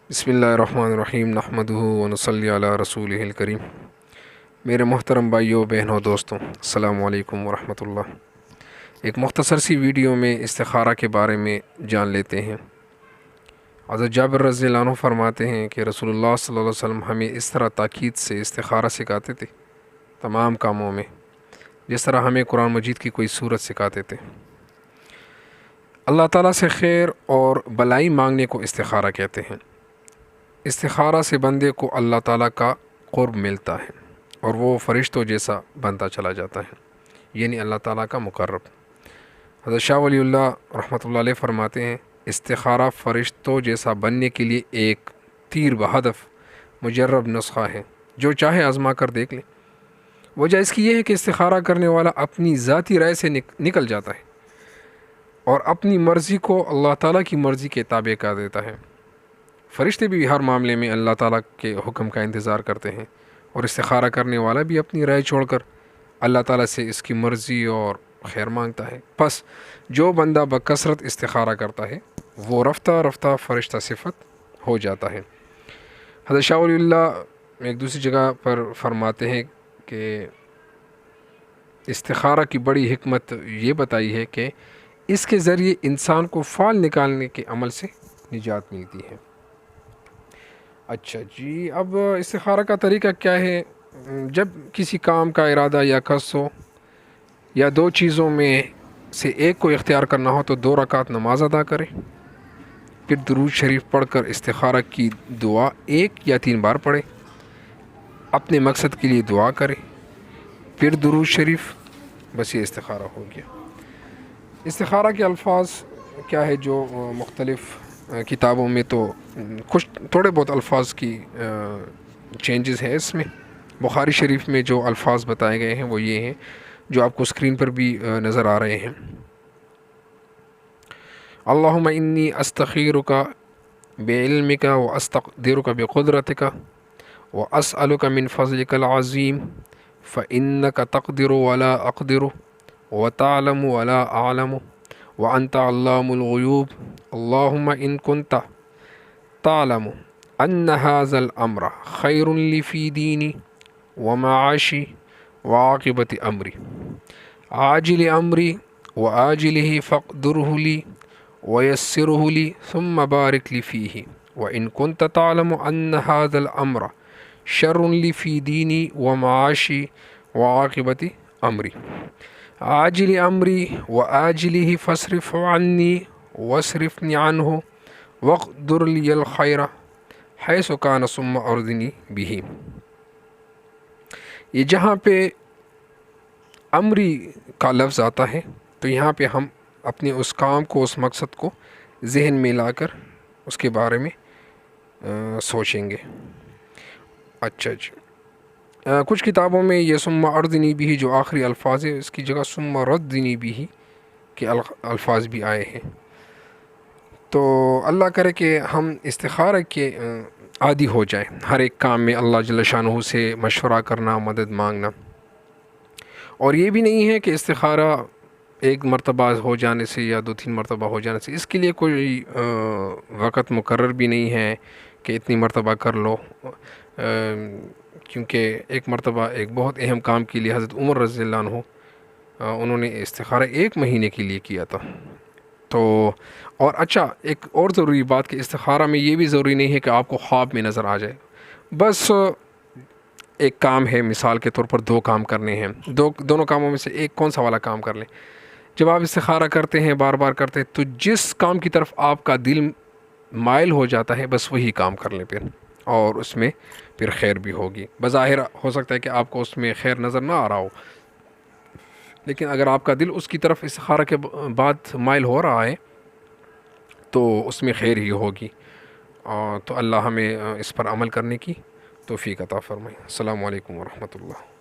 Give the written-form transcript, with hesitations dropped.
بسم اللہ الرحمن الرحیم نحمدہ ونصلی علی رسولہ الکریم۔ میرے محترم بھائیوں بہنوں دوستوں، السلام علیکم ورحمۃ اللہ۔ ایک مختصر سی ویڈیو میں استخارہ کے بارے میں جان لیتے ہیں۔ حضرت جابر رضی اللہ عنہ فرماتے ہیں کہ رسول اللہ صلی اللہ علیہ وسلم ہمیں اس طرح تاکید سے استخارہ سکھاتے تھے تمام کاموں میں، جس طرح ہمیں قرآن مجید کی کوئی صورت سکھاتے تھے۔ اللہ تعالیٰ سے خیر اور بلائی مانگنے کو استخارہ کہتے ہیں۔ استخارہ سے بندے کو اللہ تعالیٰ کا قرب ملتا ہے اور وہ فرشتوں جیسا بنتا چلا جاتا ہے، یعنی اللہ تعالیٰ کا مقرب۔ حضرت شاہ ولی اللہ رحمۃ اللہ علیہ فرماتے ہیں، استخارہ فرشتوں جیسا بننے کے لیے ایک تیر بہدف مجرب نسخہ ہے، جو چاہے آزما کر دیکھ لیں۔ وجہ اس کی یہ ہے کہ استخارہ کرنے والا اپنی ذاتی رائے سے نکل جاتا ہے اور اپنی مرضی کو اللہ تعالیٰ کی مرضی کے تابع کر دیتا ہے۔ فرشتے بھی ہر معاملے میں اللہ تعالیٰ کے حکم کا انتظار کرتے ہیں، اور استخارہ کرنے والا بھی اپنی رائے چھوڑ کر اللہ تعالیٰ سے اس کی مرضی اور خیر مانگتا ہے۔ پس جو بندہ بکثرت استخارہ کرتا ہے وہ رفتہ رفتہ فرشتہ صفت ہو جاتا ہے۔ حضرت شاہ ولی اللہ ایک دوسری جگہ پر فرماتے ہیں کہ استخارہ کی بڑی حکمت یہ بتائی ہے کہ اس کے ذریعے انسان کو فال نکالنے کے عمل سے نجات ملتی ہے۔ اچھا جی، اب استخارہ کا طریقہ کیا ہے؟ جب کسی کام کا ارادہ یا قصد ہو یا دو چیزوں میں سے ایک کو اختیار کرنا ہو تو 2 رکعت نماز ادا کرے، پھر درود شریف پڑھ کر استخارہ کی دعا 1 یا 3 بار پڑھے، اپنے مقصد کے لیے دعا کرے، پھر درود شریف، بس یہ استخارہ ہو گیا۔ استخارہ کے الفاظ کیا ہے جو مختلف کتابوں میں تو کچھ تھوڑے بہت الفاظ کی چینجز ہے اس میں۔ بخاری شریف میں جو الفاظ بتائے گئے ہیں وہ یہ ہیں جو آپ کو اسکرین پر بھی نظر آ رہے ہیں۔ اللہم انی استخیرک بعلمک واستقدرک بقدرتک واسألک من فضلک العظیم فإنک تقدر ولا اقدر وتعلم ولا اعلم وانت علام الغیوب اللہم ان کنت تعلم ان هذا الامر خیر لی فی دینی ومعاشی وعاقبت امری عاجل امری وآجلہ فاقدرہ لی ویسرہ لی ثم بارک لی فیہ وان کنت تعلم ان هذا الامر شر لی فی دینی ومعاشی وعاقبت امری عاجل امری وآجلہ فاصرف عنی واصرفنی عنہ واقدر لی الخیر حیث کان ثم ارضنی بہ۔ یہ جہاں پہ امری کا لفظ آتا ہے تو یہاں پہ ہم اپنے اس کام کو، اس مقصد کو ذہن میں لا کر اس کے بارے میں سوچیں گے۔ اچھا جی، کچھ کتابوں میں یہ ثم ارضنی بہ جو آخری الفاظ ہے، اس کی جگہ ثم ردنی بہ کے الفاظ بھی آئے ہیں۔ تو اللہ کرے کہ ہم استخارہ کے عادی ہو جائیں، ہر ایک کام میں اللہ جل شانہ سے مشورہ کرنا، مدد مانگنا۔ اور یہ بھی نہیں ہے کہ استخارہ ایک مرتبہ ہو جانے سے یا 2-3 مرتبہ ہو جانے سے، اس کے لیے کوئی وقت مقرر بھی نہیں ہے کہ اتنی مرتبہ کر لو، کیونکہ ایک مرتبہ ایک بہت اہم کام کے لیے حضرت عمر رضی اللہ عنہ انہوں نے استخارہ 1 مہینے کے لیے کیا تھا۔ تو اور اچھا، ایک اور ضروری بات کہ استخارہ میں یہ بھی ضروری نہیں ہے کہ آپ کو خواب میں نظر آ جائے۔ بس ایک کام ہے، مثال کے طور پر 2 کام کرنے ہیں، دونوں کاموں میں سے ایک کون سا والا کام کر لیں۔ جب آپ استخارہ کرتے ہیں، بار بار کرتے ہیں، تو جس کام کی طرف آپ کا دل مائل ہو جاتا ہے بس وہی کام کر لیں پھر، اور اس میں پھر خیر بھی ہوگی۔ بظاہر ہو سکتا ہے کہ آپ کو اس میں خیر نظر نہ آ رہا ہو، لیکن اگر آپ کا دل اس کی طرف استخارہ کے بعد مائل ہو رہا ہے تو اس میں خیر ہی ہوگی۔ تو اللہ ہمیں اس پر عمل کرنے کی توفیق عطا فرمائے۔ السلام علیکم ورحمۃ اللہ۔